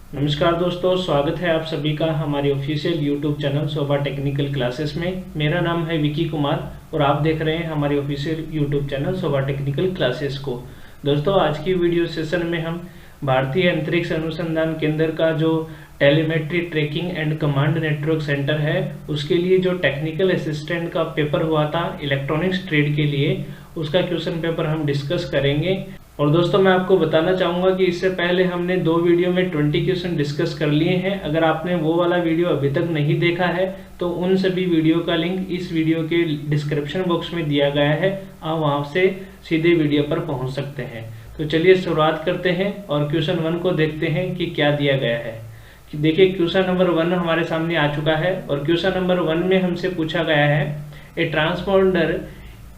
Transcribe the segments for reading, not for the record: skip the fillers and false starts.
नमस्कार दोस्तों, स्वागत है आप सभी का हमारे ऑफिशियल यूट्यूब चैनल शोभा टेक्निकल क्लासेस में। मेरा नाम है विकी कुमार और आप देख रहे हैं हमारे ऑफिशियल यूट्यूब चैनल शोभा टेक्निकल क्लासेस को। दोस्तों, आज की वीडियो सेशन में हम भारतीय अंतरिक्ष अनुसंधान केंद्र का जो telemetry tracking and command network centre है उसके लिए जो टेक्निकल असिस्टेंट का पेपर हुआ था इलेक्ट्रॉनिक्स ट्रेड के लिए, उसका क्वेश्चन पेपर हम डिस्कस करेंगे। और दोस्तों, मैं आपको बताना चाहूँगा कि इससे पहले हमने 2 वीडियो में 20 क्वेश्चन डिस्कस कर लिए हैं। अगर आपने वो वाला वीडियो अभी तक नहीं देखा है तो उन सभी वीडियो का लिंक इस वीडियो के डिस्क्रिप्शन बॉक्स में दिया गया है, आप वहाँ से सीधे वीडियो पर पहुँच सकते हैं। तो चलिए शुरुआत करते हैं और क्वेश्चन 1 को देखते हैं कि क्या दिया गया है। देखिए, क्वेश्चन नंबर 1 हमारे सामने आ चुका है और क्वेश्चन नंबर 1 में हमसे पूछा गया है ए ट्रांसपोंडर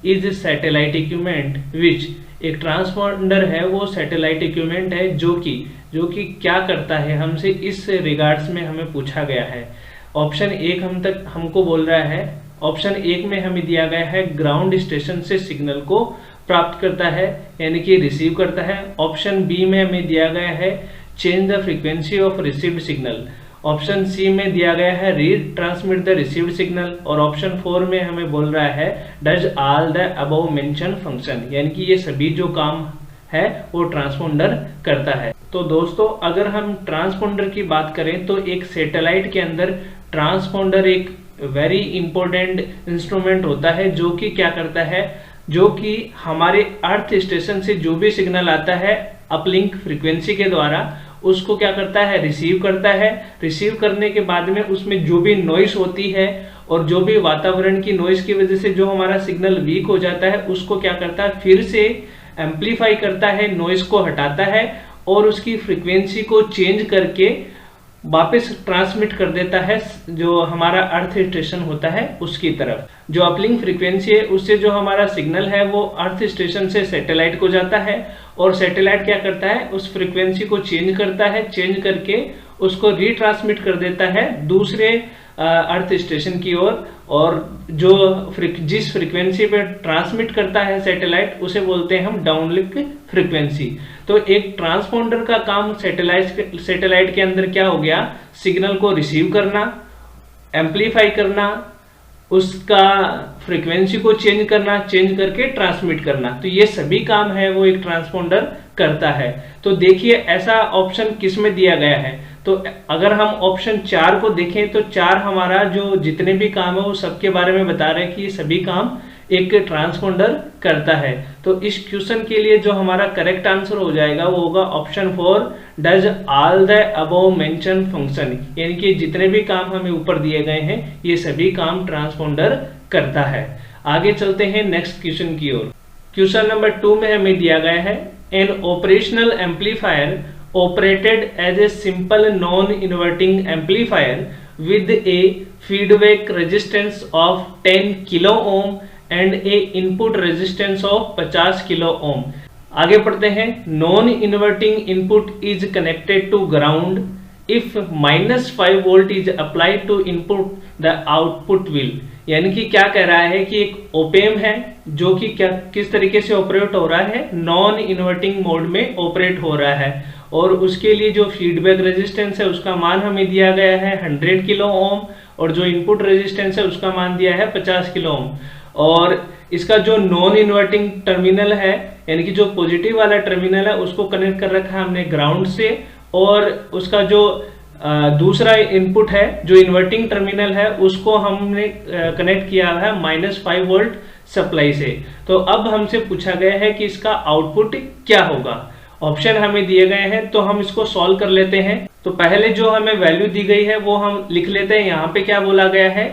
इज सैटेलाइट इक्विपमेंट विच। एक ट्रांसपोंडर है वो सैटेलाइट इक्विपमेंट है जो कि क्या करता है, हमसे इस रिगार्ड्स में हमें पूछा गया है। ऑप्शन 1 हमको बोल रहा है, ऑप्शन 1 में हमें दिया गया है ग्राउंड स्टेशन से सिग्नल को प्राप्त करता है यानी कि रिसीव करता है। ऑप्शन बी में हमें दिया गया है change the frequency of received signal. Option C में दिया गया है read transmit the received signal. और ऑप्शन 4 में हमें बोल रहा है does all the above mention function, यानी कि ये सभी जो काम है वो ट्रांसपोंडर करता है। तो दोस्तों, अगर हम ट्रांसपोंडर की बात करें तो एक सैटेलाइट के अंदर ट्रांसपोंडर एक वेरी इंपॉर्टेंट इंस्ट्रूमेंट होता है जो कि क्या करता है, जो कि हमारे अर्थ स्टेशन से जो भी सिग्नल आता है अपलिंक फ्रीक्वेंसी के द्वारा उसको क्या करता है, रिसीव करता है। रिसीव करने के बाद में उसमें जो भी नॉइस होती है और जो भी वातावरण की नॉइस की वजह से जो हमारा सिग्नल वीक हो जाता है उसको क्या करता है, फिर से एम्पलीफाई करता है, नॉइस को हटाता है और उसकी फ्रीक्वेंसी को चेंज करके वापस ट्रांसमिट कर देता है जो हमारा अर्थ स्टेशन होता है उसकी तरफ। जो अपलिंक फ्रीक्वेंसी है उससे जो हमारा सिग्नल है वो अर्थ स्टेशन से सैटेलाइट को जाता है और सैटेलाइट क्या करता है, उस फ्रीक्वेंसी को चेंज करता है, चेंज करके उसको रीट्रांसमिट कर देता है दूसरे अर्थ स्टेशन की ओर। और जो जिस फ्रीक्वेंसी पे ट्रांसमिट करता है सैटेलाइट उसे बोलते हैं हम डाउनलिंक फ्रीक्वेंसी। तो एक ट्रांसपोंडर का काम सैटेलाइट के अंदर क्या हो गया, सिग्नल को रिसीव करना, एम्पलीफाई करना, उसका फ्रीक्वेंसी को चेंज करना, चेंज करके ट्रांसमिट करना। तो ये सभी काम है वो एक ट्रांसपोंडर करता है। तो देखिए ऐसा ऑप्शन किस में दिया गया है। तो अगर हम ऑप्शन 4 को देखें तो 4 हमारा जो जितने भी काम है वो सबके बारे में बता रहे हैं कि ये सभी काम एक ट्रांसपोंडर करता है। तो इस क्वेश्चन के लिए जो हमारा करेक्ट आंसर हो जाएगा वो होगा option 4 does all the above mention function, यानी कि जितने भी काम हमें ऊपर दिए गए हैं ये सभी काम ट्रांसपोंडर करता है। आगे चलते हैं नेक्स्ट क्वेश्चन की ओर। क्वेश्चन नंबर 2 में हमें दिया गया है N operational amplifier operated as a simple non-inverting amplifier with a feedback resistance of 10 kilo ohm and a input resistance of 50 kilo ohm। आगे पढ़ते हैं, non inverting input is connected to ground if -5 volt is applied to input the output will. यानी कि क्या कह रहा है कि एक ओपेम है जो कि क्या किस तरीके से ऑपरेट हो रहा है, नॉन इन्वर्टिंग मोड में ऑपरेट हो रहा है और उसके लिए जो फीडबैक रेजिस्टेंस है उसका मान हमें दिया गया है 100 किलो ओम और जो इनपुट रेजिस्टेंस है उसका मान दिया है 50 किलो ओम। और इसका जो नॉन इन्वर्टिंग टर्मिनल है यानी कि जो पॉजिटिव वाला टर्मिनल है उसको कनेक्ट कर रखा है हमने ग्राउंड से और उसका जो दूसरा इनपुट है जो इन्वर्टिंग टर्मिनल है उसको हमने कनेक्ट किया है -5 वोल्ट सप्लाई से। तो अब हमसे पूछा गया है कि इसका आउटपुट क्या होगा। ऑप्शन हमें दिए गए हैं तो हम इसको सॉल्व कर लेते हैं। तो पहले जो हमें वैल्यू दी गई है वो हम लिख लेते हैं। यहाँ पे क्या बोला गया है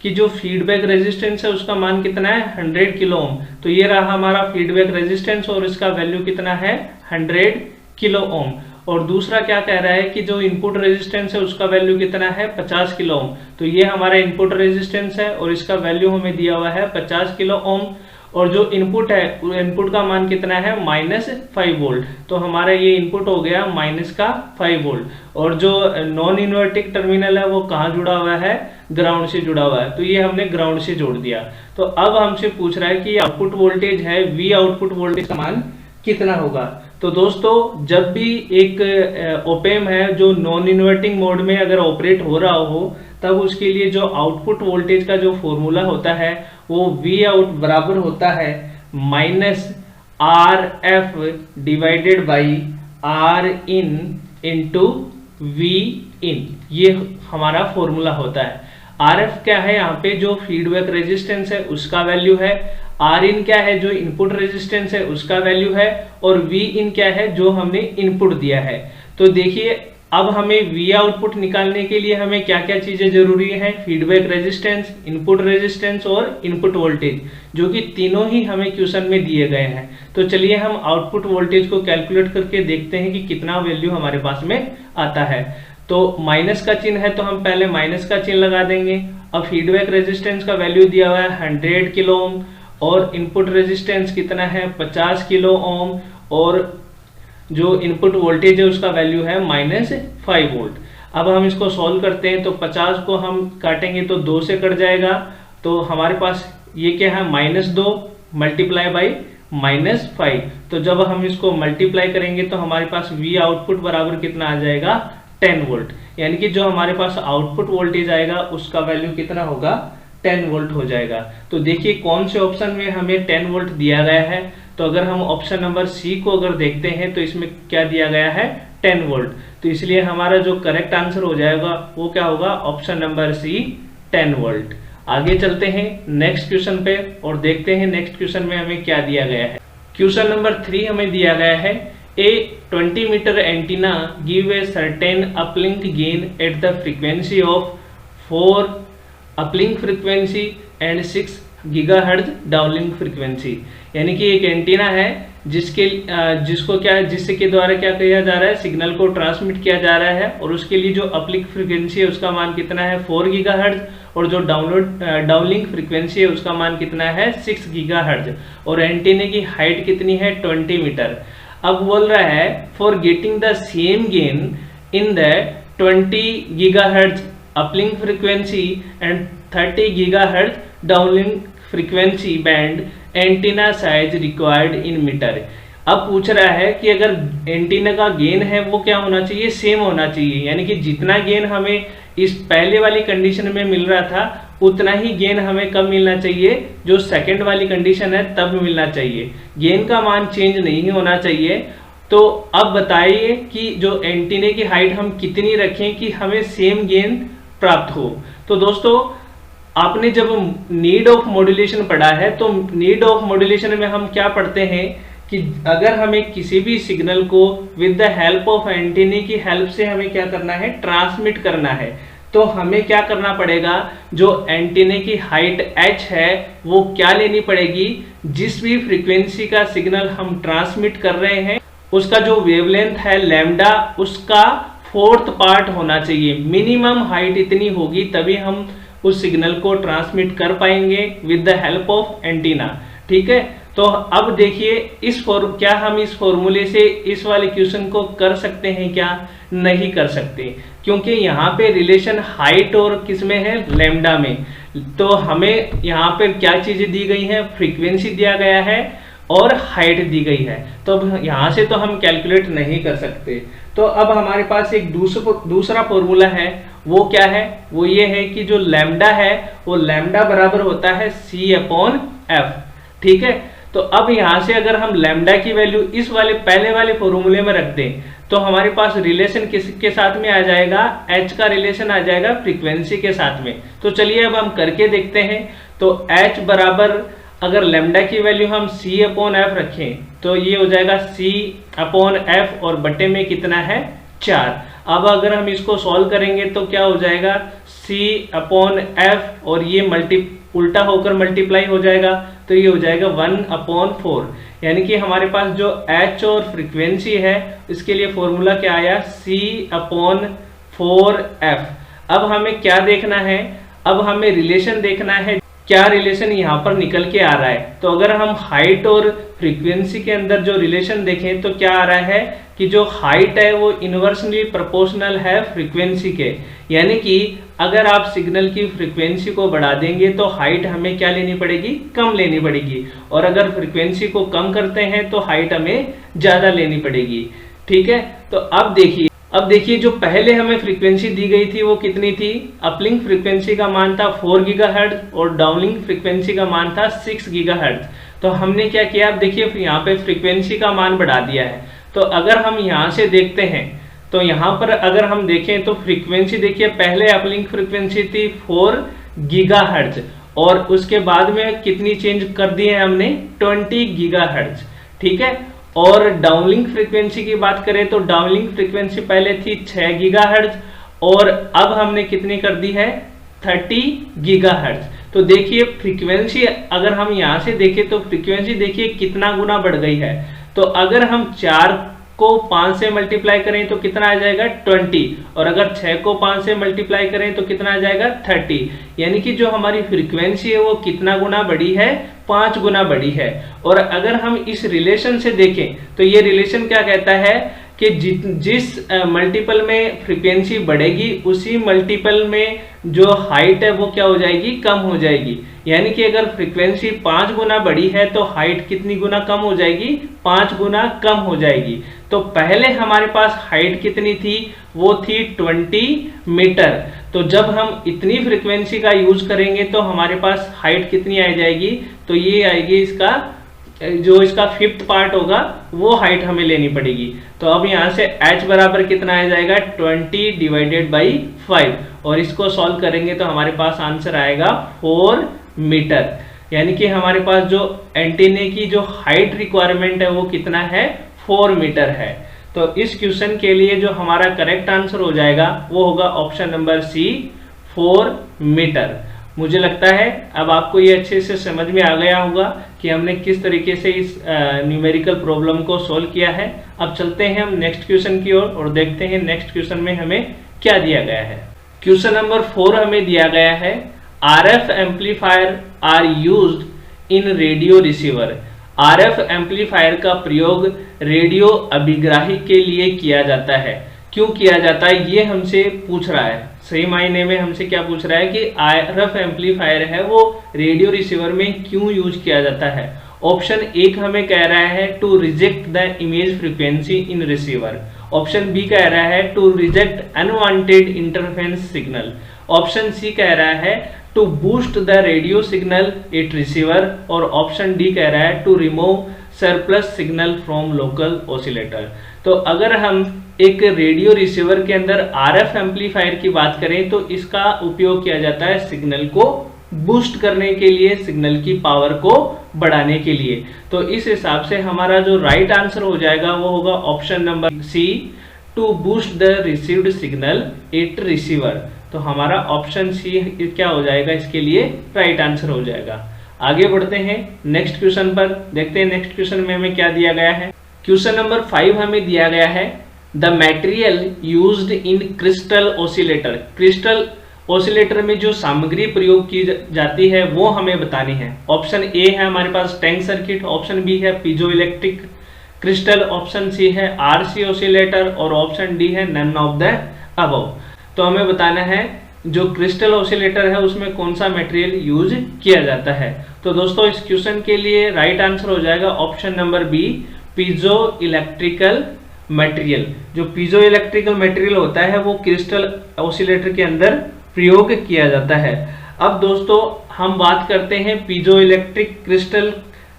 कि जो फीडबैक रेजिस्टेंस है उसका मान कितना है, 100 किलो ओम। तो ये रहा हमारा फीडबैक रेजिस्टेंस और इसका वैल्यू कितना है, 100 किलो ओम। और दूसरा क्या कह रहा है कि जो इनपुट रेजिस्टेंस है उसका वैल्यू कितना है, 50 किलो ओम। तो ये हमारा इनपुट रेजिस्टेंस है और इसका वैल्यू हमें दिया हुआ है 50 किलो ओम। और जो इनपुट है इनपुट का मान कितना है, -5 वोल्ट। तो हमारा ये इनपुट हो गया -5 वोल्ट। और जो नॉन इन्वर्टिंग टर्मिनल है वो कहाँ जुड़ा हुआ है, ग्राउंड से जुड़ा हुआ है। तो ये हमने ग्राउंड से जोड़ दिया। तो अब हमसे पूछ रहा है कि आउटपुट वोल्टेज है, वी आउटपुट वोल्टेज का मान कितना होगा। तो दोस्तों जब भी एक ओपेम है जो नॉन इन्वर्टिंग मोड में अगर ऑपरेट हो रहा हो, तब उसके लिए जो आउटपुट वोल्टेज का जो फॉर्मूला होता है वो वी आउट बराबर होता है minus R F divided by R in into V in. ये हमारा फॉर्मूला होता है। आर एफ क्या है, यहाँ पे जो फीडबैक रेजिस्टेंस है उसका वैल्यू है, आर इन क्या है जो इनपुट रेजिस्टेंस है उसका वैल्यू है, और वी इन क्या है जो हमने इनपुट दिया है। तो देखिए अब हमें वी आउटपुट निकालने के लिए हमें क्या क्या चीजें जरूरी हैं, फीडबैक रेजिस्टेंस, इनपुट रेजिस्टेंस और इनपुट वोल्टेज, जो कि तीनों ही हमें क्वेश्चन में दिए गए हैं। तो चलिए हम आउटपुट वोल्टेज को कैलकुलेट करके देखते हैं कि कितना वैल्यू हमारे पास में आता है। तो माइनस का चिन्ह है तो हम पहले माइनस का चिन्ह लगा देंगे। अब फीडबैक रेजिस्टेंस का वैल्यू दिया हुआ है 100 किलो ओम, और इनपुट रेजिस्टेंस कितना है 50 किलो ओम, और जो इनपुट वोल्टेज है उसका वैल्यू है -5 वोल्ट। अब हम इसको सॉल्व करते हैं तो 50 को हम काटेंगे तो 2 से कट जाएगा, तो हमारे पास ये क्या है -2 मल्टीप्लाई बाई -5। तो जब हम इसको मल्टीप्लाई करेंगे तो हमारे पास वी आउटपुट बराबर कितना आ जाएगा 10 वोल्ट, यानी कि जो हमारे पास आउटपुट वोल्टेज आएगा उसका वैल्यू कितना होगा 10 वोल्ट हो जाएगा। तो देखिए कौन से ऑप्शन में हमें 10 वोल्ट दिया गया है। तो अगर हम ऑप्शन नंबर सी को अगर देखते हैं तो इसमें क्या दिया गया है 10 वोल्ट। तो इसलिए हमारा जो करेक्ट आंसर हो जाएगा वो क्या होगा, ऑप्शन नंबर सी 10 वोल्ट। आगे चलते हैं नेक्स्ट क्वेश्चन पे और देखते हैं नेक्स्ट क्वेश्चन में हमें क्या दिया गया है। क्वेश्चन नंबर 3 हमें दिया गया है A 20 meter antenna give a certain uplink gain at the frequency of 4 uplink frequency and 6 gigahertz downlink frequency. यानी कि एक एंटीना है जिससे के द्वारा क्या किया जा रहा है, सिग्नल को ट्रांसमिट किया जा रहा है, और उसके लिए जो अपलिंक फ्रीक्वेंसी है उसका मान कितना है 4 गीगाहर्ट्ज, और जो डाउनलिंक फ्रीक्वेंसी है उसका मान कितना है 6 गीगाहर्ट्ज, और एंटीने की हाइट कितनी है 20 मीटर। अब बोल रहा है for getting the same gain in the 20 gigahertz uplink frequency and 30 gigahertz downlink frequency band antenna size required in metre. अब पूछ रहा है कि अगर एंटीना का गेन है वो क्या होना चाहिए, सेम होना चाहिए, यानी कि जितना गेन हमें इस पहले वाली कंडीशन में मिल रहा था उतना ही गेन हमें कब मिलना चाहिए, जो सेकंड वाली कंडीशन है तब मिलना चाहिए। गेन का मान चेंज नहीं होना चाहिए। तो अब बताइए कि जो एंटीने की हाइट हम कितनी रखें कि हमें सेम गेन प्राप्त हो। तो दोस्तों आपने जब नीड ऑफ मॉड्यूलेशन पढ़ा है तो नीड ऑफ मॉड्यूलेशन में हम क्या पढ़ते हैं कि अगर हमें किसी भी सिग्नल को with the help of antennae की हेल्प से हमें क्या करना है, ट्रांसमिट करना है, तो हमें क्या करना पड़ेगा, जो एंटीने की हाइट h है वो क्या लेनी पड़ेगी, जिस भी फ्रीक्वेंसी का सिग्नल हम ट्रांसमिट कर रहे हैं उसका जो वेवलेंथ है लैम्डा उसका 4th पार्ट होना चाहिए। मिनिमम हाइट इतनी होगी तभी हम उस सिग्नल को ट्रांसमिट कर पाएंगे with the help of antenna. ठीक है, तो अब देखिए क्या हम इस फॉर्मूले से इस वाले क्वेश्चन को कर सकते हैं, क्या नहीं कर सकते, क्योंकि यहाँ पे रिलेशन हाइट और किसमें है, लैम्डा में। तो हमें यहाँ पे क्या चीजें दी गई हैं, फ्रीक्वेंसी दिया गया है और हाइट दी गई है, तो अब यहाँ से तो हम कैलकुलेट नहीं कर सकते। तो अब हमारे पास एक दूसरा फॉर्मूला है, वो क्या है, वो ये है कि जो लैम्डा है वो लैम्डा बराबर होता है C/F। ठीक है, तो अब यहाँ से अगर हम लैम्डा की वैल्यू इस वाले पहले वाले फॉर्मूले में रख दें तो हमारे पास रिलेशन किसके साथ में आ जाएगा, h का रिलेशन आ जाएगा फ्रीक्वेंसी के साथ में। तो चलिए अब हम करके देखते हैं। तो h बराबर अगर लैम्डा की वैल्यू हम C/F रखें तो ये हो जाएगा C/F और बटे में कितना है 4। अब अगर हम इसको सॉल्व करेंगे तो क्या हो जाएगा C/F और ये उल्टा होकर मल्टीप्लाई हो जाएगा, तो ये हो जाएगा 1/4। यानी कि हमारे पास जो h और फ्रीक्वेंसी है इसके लिए फॉर्मूला क्या आया, C/4f। अब हमें क्या देखना है, अब हमें रिलेशन देखना है, क्या रिलेशन यहाँ पर निकल के आ रहा है। तो अगर हम हाइट और फ्रीक्वेंसी के अंदर जो रिलेशन देखें तो क्या आ रहा है कि जो हाइट है वो इनवर्सली प्रोपोर्शनल है फ्रीक्वेंसी के, यानी कि अगर आप सिग्नल की फ्रीक्वेंसी को बढ़ा देंगे तो हाइट हमें क्या लेनी पड़ेगी, कम लेनी पड़ेगी, और अगर फ्रीक्वेंसी को कम करते हैं तो हाइट हमें ज्यादा लेनी पड़ेगी। ठीक है, तो अब देखिए जो पहले हमें फ्रीक्वेंसी दी गई थी वो कितनी थी? अपलिंक फ्रीक्वेंसी का मान था 4 गीगाहर्ट्ज और डाउनलिंक फ्रीक्वेंसी का मान था 6 गीगाहर्ट्ज। तो हमने क्या किया, अब देखिए यहाँ पे फ्रीक्वेंसी का मान बढ़ा दिया है। तो अगर हम यहाँ से देखते हैं तो यहाँ पर अगर हम देखें तो फ्रीक्वेंसी देखिए, पहले अपलिंक फ्रीक्वेंसी थी 4 गीगाहर्ट्ज और उसके बाद में कितनी चेंज कर दी है हमने, 20 गीगाहर्ट्ज। ठीक है, और डाउनलिंक फ्रीक्वेंसी की बात करें तो डाउनलिंक फ्रीक्वेंसी पहले थी 6 गीगाहर्ट्ज और अब हमने कितनी कर दी है, 30 गीगाहर्ट्ज। तो देखिए फ्रीक्वेंसी अगर हम यहाँ से देखें तो फ्रीक्वेंसी देखिए कितना गुना बढ़ गई है। तो अगर हम 4 को 5 से मल्टीप्लाई करें तो कितना आ जाएगा, 20, और अगर 6 को 5 से मल्टीप्लाई करें तो कितना आ जाएगा, 30। यानी कि जो हमारी फ्रीक्वेंसी है वो कितना गुना बढ़ी है, 5 गुना बढ़ी है। और अगर हम इस रिलेशन से देखें तो ये रिलेशन क्या कहता है कि जिस मल्टीपल में फ्रीक्वेंसी बढ़ेगी उसी मल्टीपल में जो हाइट है वो क्या हो जाएगी, कम हो जाएगी। यानी कि अगर फ्रीक्वेंसी 5 गुना बढ़ी है तो हाइट कितनी गुना कम हो जाएगी, 5 गुना कम हो जाएगी। तो पहले हमारे पास हाइट कितनी थी, वो थी 20 मीटर। तो जब हम इतनी फ्रीक्वेंसी का यूज करेंगे तो हमारे पास हाइट कितनी आ जाएगी, तो ये आएगी इसका जो इसका 5th पार्ट होगा वो हाइट हमें लेनी पड़ेगी। तो अब यहाँ से h बराबर कितना आ जाएगा, 20 डिवाइडेड बाई 5, और इसको सॉल्व करेंगे तो हमारे पास आंसर आएगा 4 मीटर। यानी कि हमारे पास जो एंटीने की जो हाइट रिक्वायरमेंट है वो कितना है, 4 मीटर है। तो इस क्वेश्चन के लिए जो हमारा करेक्ट आंसर हो जाएगा वो होगा ऑप्शन नंबर सी, 4 मीटर। मुझे लगता है अब आपको ये अच्छे से समझ में आ गया होगा कि हमने किस तरीके से इस न्यूमेरिकल प्रॉब्लम को सॉल्व किया है। अब चलते हैं हम नेक्स्ट क्वेश्चन की ओर और देखते हैं नेक्स्ट क्वेश्चन में हमें क्या दिया गया है। क्वेश्चन नंबर 4 हमें दिया गया है, RF amplifier are used in radio receiver. RF amplifier का प्रयोग रेडियो अभिग्राही के लिए किया जाता है। क्यों किया जाता है ये हमसे पूछ रहा है। सही मायने में हमसे क्या पूछ रहा है कि RF एम्पलीफायर है वो रेडियो रिसीवर में क्यों यूज किया जाता है। ऑप्शन 1 हमें कह रहा है to reject the image frequency in receiver. Option B कह रहा है to reject unwanted interference signal. Option C कह रहा है to boost the radio signal at receiver, और ऑप्शन डी कह रहा है to remove surplus signal from local oscillator. तो अगर हम एक रेडियो रिसीवर के अंदर RF एम्पलीफायर की बात करें तो इसका उपयोग किया जाता है सिग्नल को बूस्ट करने के लिए, सिग्नल की पावर को बढ़ाने के लिए। तो इस हिसाब से हमारा जो राइट आंसर हो जाएगा वो होगा option number C, to boost the received signal at receiver. तो हमारा ऑप्शन सी क्या हो जाएगा, इसके लिए राइट आंसर हो जाएगा। आगे बढ़ते हैं नेक्स्ट क्वेश्चन पर, देखते हैं नेक्स्ट क्वेश्चन में हमें क्या दिया गया है। क्वेश्चन नंबर 5 हमें दिया गया है, the material used in crystal oscillator. Crystal oscillator में जो सामग्री प्रयोग की जाती है वो हमें बतानी है। ऑप्शन ए है हमारे पास टैंक सर्किट, ऑप्शन बी है piezo electric crystal, option C है RC ऑसिलेटर, और ऑप्शन डी है नन ऑफ द अबव। तो हमें बताना है जो क्रिस्टल ऑसिलेटर है उसमें कौन सा मटेरियल यूज किया जाता है। तो दोस्तों इस क्वेश्चन के लिए राइट आंसर हो जाएगा option number B, piezo electrical material. जो पीजो इलेक्ट्रिकल मटेरियल होता है वो क्रिस्टल ऑसिलेटर के अंदर प्रयोग किया जाता है। अब दोस्तों हम बात करते हैं पीजो इलेक्ट्रिक क्रिस्टल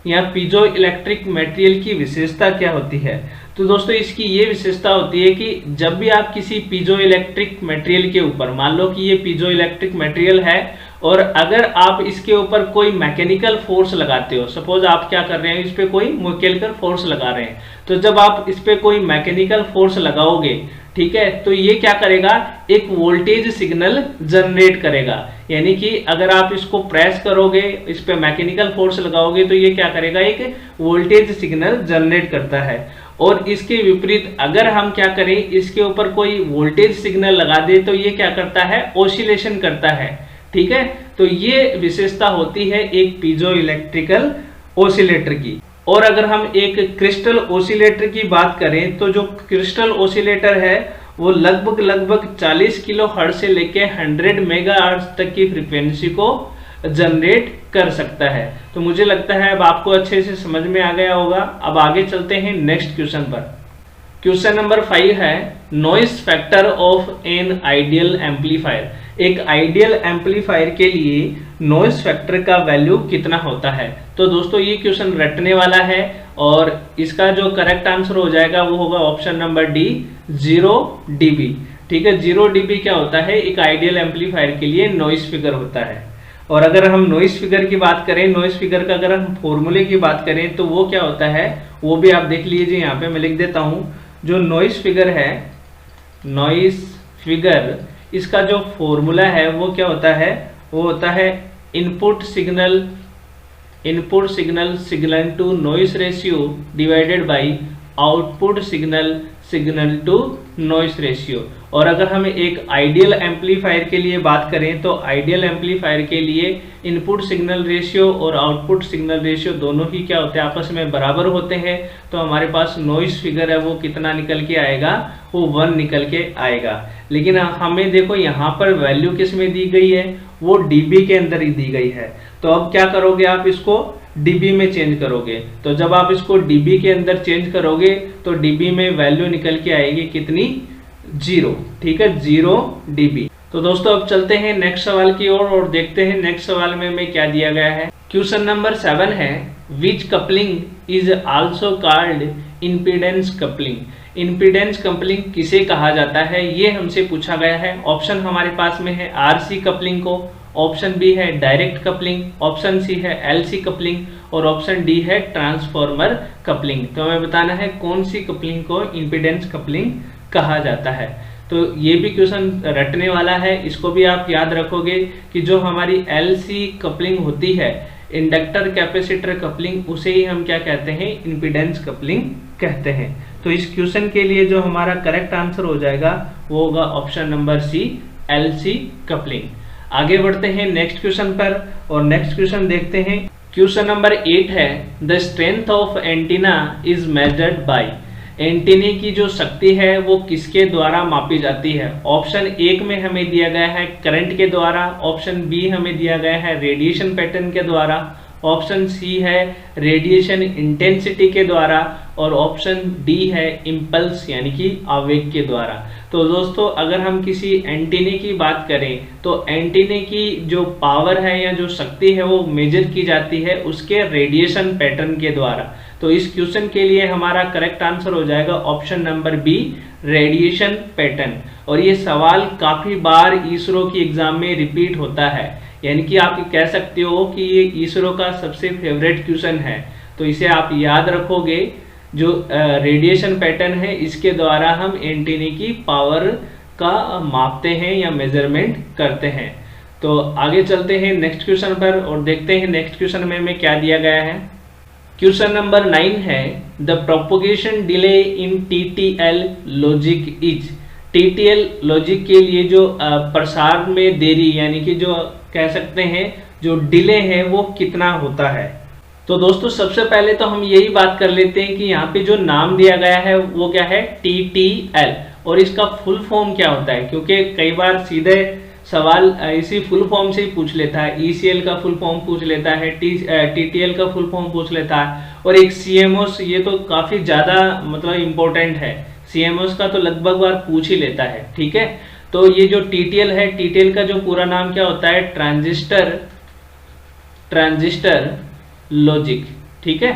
या पीजो इलेक्ट्रिक मटेरियल की विशेषता क्या होती है। तो दोस्तों इसकी ये विशेषता होती है कि जब भी आप किसी पीजो इलेक्ट्रिक मटेरियल के ऊपर, मान लो कि ये पीजो इलेक्ट्रिक मटेरियल है और अगर आप इसके ऊपर कोई मैकेनिकल फोर्स लगाते हो, सपोज आप क्या कर रहे हैं, इस पे कोई मैकेनिकल फोर्स लगा रहे हैं, तो जब आप इस पे कोई मैकेनिकल फोर्स लगाओगे, ठीक है, तो ये क्या करेगा, एक वोल्टेज सिग्नल जनरेट करेगा। यानी कि अगर आप इसको प्रेस करोगे, इस पे मैकेनिकल फोर्स लगाओगे तो ये क्या करेगा, एक वोल्टेज सिग्नल जनरेट करता है। और इसके विपरीत अगर हम क्या करें, इसके ऊपर कोई वोल्टेज सिग्नल लगा दे तो ये क्या करता है, ऑसिलेशन करता है। ठीक है, तो ये विशेषता होती है एक पीजो इलेक्ट्रिकल ऑसिलेटर की। और अगर हम एक क्रिस्टल ऑसिलेटर की बात करें तो जो क्रिस्टल ऑसिलेटर है वो लगभग 40 किलो हर्ट्ज से लेके 100 मेगाहर्ट्ज तक की फ्रीक्वेंसी को जनरेट कर सकता है। तो मुझे लगता है अब आपको अच्छे से समझ में आ गया होगा। अब आगे चलते हैं नेक्स्ट क्वेश्चन पर। क्वेश्चन नंबर 5 है noise factor of an ideal amplifier. एक आइडियल एम्पलीफायर के लिए नॉइस फैक्टर का वैल्यू कितना होता है। तो दोस्तों ये क्वेश्चन रटने वाला है और इसका जो करेक्ट आंसर हो जाएगा वो होगा ऑप्शन नंबर डी 0 dB। ठीक है, 0 dB क्या होता है, एक आइडियल एम्पलीफायर के लिए नॉइस फिगर होता है। और अगर हम नॉइस फिगर की बात करें, नॉइस फिगर का अगर हम फॉर्मूले की बात करें तो वो क्या होता है वो भी आप देख लीजिए। यहाँ पे मैं लिख देता हूं, जो नॉइस फिगर है, नॉइस फिगर, इसका जो फॉर्मूला है वो क्या होता है, वो होता है input signal to noise ratio divided by output signal to noise ratio. और अगर हम एक आइडियल एम्पलीफायर के लिए बात करें तो आइडियल एम्पलीफायर के लिए इनपुट सिग्नल रेशियो और आउटपुट सिग्नल रेशियो दोनों ही क्या होते हैं, आपस में बराबर होते हैं। तो हमारे पास नॉइस फिगर है वो कितना निकल के आएगा, वो 1 निकल के आएगा। लेकिन हमें देखो यहाँ पर वैल्यू किस में दी गई है, वो डीबी के अंदर ही दी गई है। तो अब क्या करोगे, आप इसको डीबी में चेंज करोगे। तो जब आप इसको डीबी के अंदर चेंज करोगे तो डीबी में वैल्यू निकल के आएगी कितनी, 0। ठीक है, 0 dB। तो दोस्तों अब चलते हैं नेक्स्ट सवाल की ओर और देखते हैं नेक्स्ट सवाल में क्या दिया गया है। क्वेश्चन नंबर 7 है which coupling is also called impedance coupling. Impedance coupling किसे कहा जाता है ये हमसे पूछा गया है। ऑप्शन हमारे पास में है RC कपलिंग को, ऑप्शन बी है डायरेक्ट कपलिंग, ऑप्शन सी है LC कपलिंग और ऑप्शन डी है ट्रांसफॉर्मर कपलिंग। तो हमें बताना है कौन सी कपलिंग को इंपीडेंस कपलिंग कहा जाता है। तो ये भी क्वेश्चन रटने वाला है, इसको भी आप याद रखोगे कि जो हमारी LC कपलिंग होती है, इंडक्टर कैपेसिटर कपलिंग, उसे ही हम क्या कहते हैं, इंपीडेंस कपलिंग कहते हैं। तो इस क्वेश्चन के लिए जो हमारा करेक्ट आंसर हो जाएगा वो होगा option number C LC coupling. आगे बढ़ते हैं नेक्स्ट क्वेश्चन पर और नेक्स्ट क्वेश्चन देखते हैं। क्वेश्चन नंबर 8 है the strength of antenna is measured by. Antennae की जो शक्ति है वो किसके द्वारा मापी जाती है। ऑप्शन 1 में हमें दिया गया है करंट के द्वारा, ऑप्शन बी हमें दिया गया है रेडिएशन पैटर्न के द्वारा, ऑप्शन सी है रेडिएशन इंटेंसिटी के द्वारा और ऑप्शन डी है इम्पल्स यानी कि आवेग के द्वारा। तो दोस्तों अगर हम किसी एंटीने की बात करें तो एंटीने की जो पावर है या जो शक्ति है वो मेजर की जाती है उसके रेडिएशन पैटर्न के द्वारा। तो इस क्वेश्चन के लिए हमारा करेक्ट आंसर हो जाएगा option number B radiation pattern. और ये सवाल काफी बार इसरो की एग्जाम में रिपीट होता है, यानी कि आप कह सकते हो कि ये इसरो का सबसे फेवरेट क्वेश्चन है। तो इसे आप याद रखोगे, जो रेडिएशन पैटर्न है इसके द्वारा हम एंटीने की पावर का मापते हैं या मेजरमेंट करते हैं। तो आगे चलते हैं नेक्स्ट क्वेश्चन पर और देखते हैं नेक्स्ट क्वेश्चन में क्या दिया गया है। क्वेश्चन नंबर 9 है the propagation delay in TTL logic is. TTL logic के लिए जो प्रसार में देरी यानी कि जो कह सकते हैं जो डिले है वो कितना होता है। तो दोस्तों सबसे पहले तो हम यही बात कर लेते हैं कि यहाँ पे जो नाम दिया गया है वो क्या है, TTL, और इसका फुल फॉर्म क्या होता है, क्योंकि कई बार सीधे सवाल इसी फुल फॉर्म से ही पूछ लेता है। ECL का फुल फॉर्म पूछ लेता है, TTL का फुल फॉर्म पूछ लेता है, और एक CMOS, ये तो काफी ज्यादा मतलब इम्पोर्टेंट है। CMOS का तो लगभग बार पूछ ही लेता है। ठीक है, तो ये जो TTL है, TTL का जो पूरा नाम क्या होता है, ट्रांजिस्टर लॉजिक। ठीक है,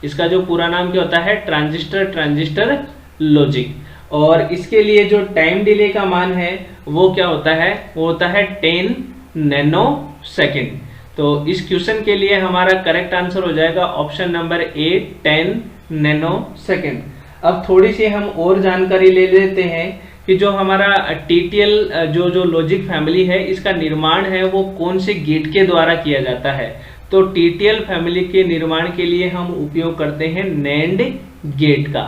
इसका जो पूरा नाम क्या होता है, ट्रांजिस्टर लॉजिक। और इसके लिए जो टाइम डिले का मान है वो क्या होता है, वो होता है 10 नैनो सेकेंड। तो इस क्वेश्चन के लिए हमारा करेक्ट आंसर हो जाएगा option number A 10 nano second. अब थोड़ी सी हम और जानकारी ले लेते हैं कि जो हमारा TTL जो लॉजिक फैमिली है इसका निर्माण है वो कौन से गेट के द्वारा किया जाता है। तो TTL फैमिली के निर्माण के लिए हम उपयोग करते हैं NAND गेट का।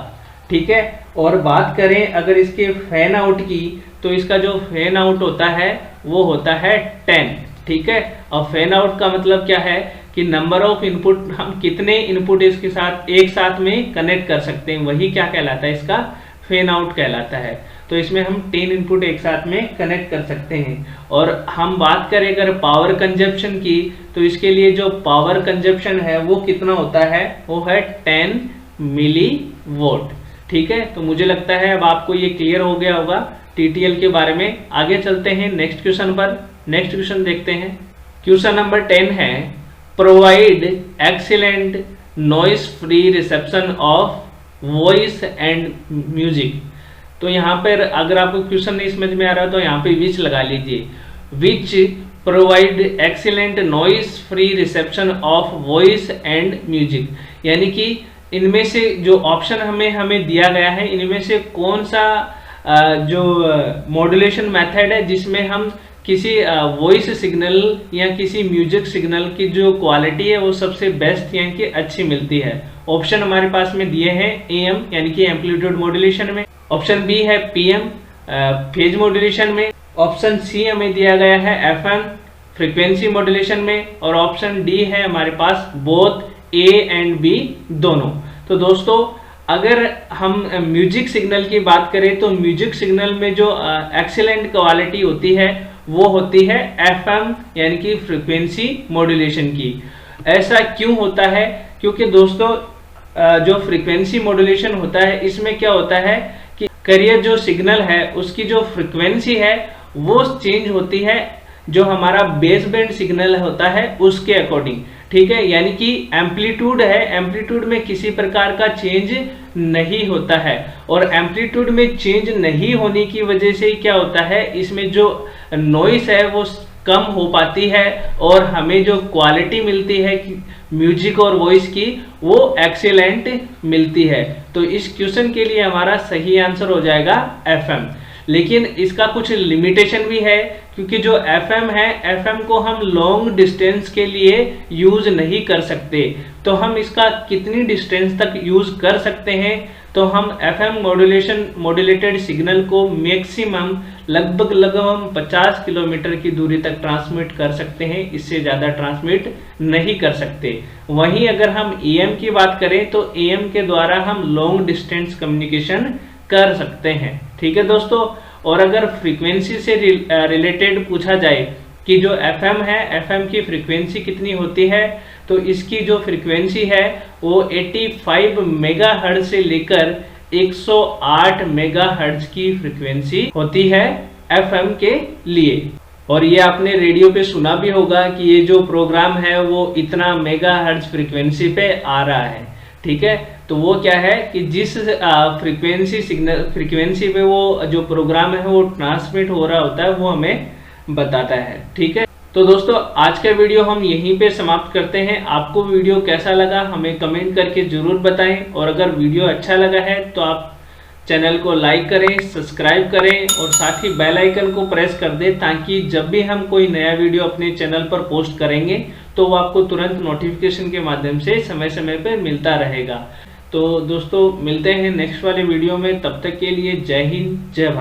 ठीक है, और बात करें अगर इसके फैन आउट की तो इसका जो फैन आउट होता है वो होता है 10। ठीक है, और फैन आउट का मतलब क्या है कि नंबर ऑफ इनपुट, हम कितने इनपुट इसके साथ एक साथ में कनेक्ट कर सकते हैं, वही क्या कहलाता है, इसका फैन आउट कहलाता है। तो इसमें हम 10 इनपुट एक साथ में कनेक्ट कर सकते हैं। और हम बात करें अगर पावर कंजप्शन की, तो इसके लिए जो पावर कंजप्शन है वो कितना होता है, वो है 10 मिली वोट। ठीक है, तो मुझे लगता है अब आपको ये क्लियर हो गया होगा TTL के बारे में। आगे चलते हैं नेक्स्ट क्वेश्चन पर। नेक्स्ट क्वेश्चन देखते हैं। क्वेश्चन नंबर 10 है, provide excellent noise free reception of voice and music. तो यहाँ पर अगर आपको क्वेश्चन नहीं समझ में आ रहा तो यहाँ पे विच लगा लीजिए। Which provide excellent noise free reception of voice and music, यानी कि इनमें से जो ऑप्शन हमें दिया गया है, इनमें से कौन सा जो मॉड्यूलेशन मेथड है जिसमें हम किसी वॉइस सिग्नल या किसी म्यूजिक सिग्नल की जो क्वालिटी है वो सबसे बेस्ट यानी कि अच्छी मिलती है। ऑप्शन हमारे पास में दिए हैं AM यानी कि एम्पलीट्यूड मॉड्यूलेशन में, ऑप्शन B है PM फेज मॉड्यूलेशन में, ऑप्शन C हमें दिया गया है FM फ्रीक्वेंसी मॉड्यूलेशन में, और ऑप्शन D है हमारे पास बोथ A एंड B दोनों। तो दोस्तों अगर हम म्यूजिक सिग्नल की बात करें तो म्यूजिक सिग्नल में जो एक्सीलेंट क्वालिटी होती है वो होती है FM यानी कि फ्रीक्वेंसी मॉड्यूलेशन की। ऐसा क्यों होता है, क्योंकि दोस्तों जो फ्रीक्वेंसी मॉड्यूलेशन होता है इसमें क्या होता है कि कैरियर जो सिग्नल है उसकी जो फ्रीक्वेंसी है वो चेंज होती है जो हमारा बेस बैंड सिग्नल होता है उसके अकॉर्डिंग। ठीक है, यानी कि एम्पलीट्यूड है, एम्पलीट्यूड में किसी प्रकार का चेंज नहीं होता है, और एम्पलीट्यूड में चेंज नहीं होने की वजह से क्या होता है, इसमें जो नॉइस है वो कम हो पाती है और हमें जो क्वालिटी मिलती है म्यूजिक और वॉइस की वो एक्सीलेंट मिलती है। तो इस क्वेश्चन के लिए हमारा सही आंसर हो जाएगा FM। लेकिन इसका कुछ लिमिटेशन भी है, क्योंकि जो FM है FM को हम लॉन्ग डिस्टेंस के लिए यूज नहीं कर सकते। तो हम इसका कितनी डिस्टेंस तक यूज कर सकते हैं, तो हम FM मॉड्यूलेटेड सिग्नल को मैक्सिमम लगभग 50 किलोमीटर की दूरी तक ट्रांसमिट कर सकते हैं, इससे ज़्यादा ट्रांसमिट नहीं कर सकते। वहीं अगर हम AM की बात करें तो AM के द्वारा हम लॉन्ग डिस्टेंस कम्युनिकेशन कर सकते हैं। ठीक है दोस्तों, और अगर फ्रीक्वेंसी से रिलेटेड पूछा जाए कि जो FM है FM की फ्रीक्वेंसी कितनी होती है, तो इसकी जो फ्रीक्वेंसी है वो 85 मेगाहर्ट्ज से लेकर 108 मेगाहर्ट्ज की फ्रीक्वेंसी होती है FM के लिए। और ये आपने रेडियो पे सुना भी होगा कि ये जो प्रोग्राम है वो इतना मेगाहर्ट्ज फ्रीक्वेंसी पे आ रहा है। ठीक है, तो वो क्या है कि जिस फ्रीक्वेंसी पे वो जो प्रोग्राम है वो ट्रांसमिट हो रहा होता है वो हमें बताता है। ठीक है, तो दोस्तों आज का वीडियो हम यहीं पे समाप्त करते हैं। आपको वीडियो कैसा लगा हमें कमेंट करके जरूर बताएं, और अगर वीडियो अच्छा लगा है तो आप चैनल को लाइक करें, सब्सक्राइब करें और साथ ही बेल आइकन को प्रेस कर दें, ताकि जब भी हम कोई नया वीडियो अपने चैनल पर पोस्ट करेंगे तो वो आपको तुरंत नोटिफिकेशन के माध्यम से समय समय पर मिलता रहेगा। तो दोस्तों मिलते हैं नेक्स्ट वाले वीडियो में, तब तक के लिए जय हिंद जय भारत।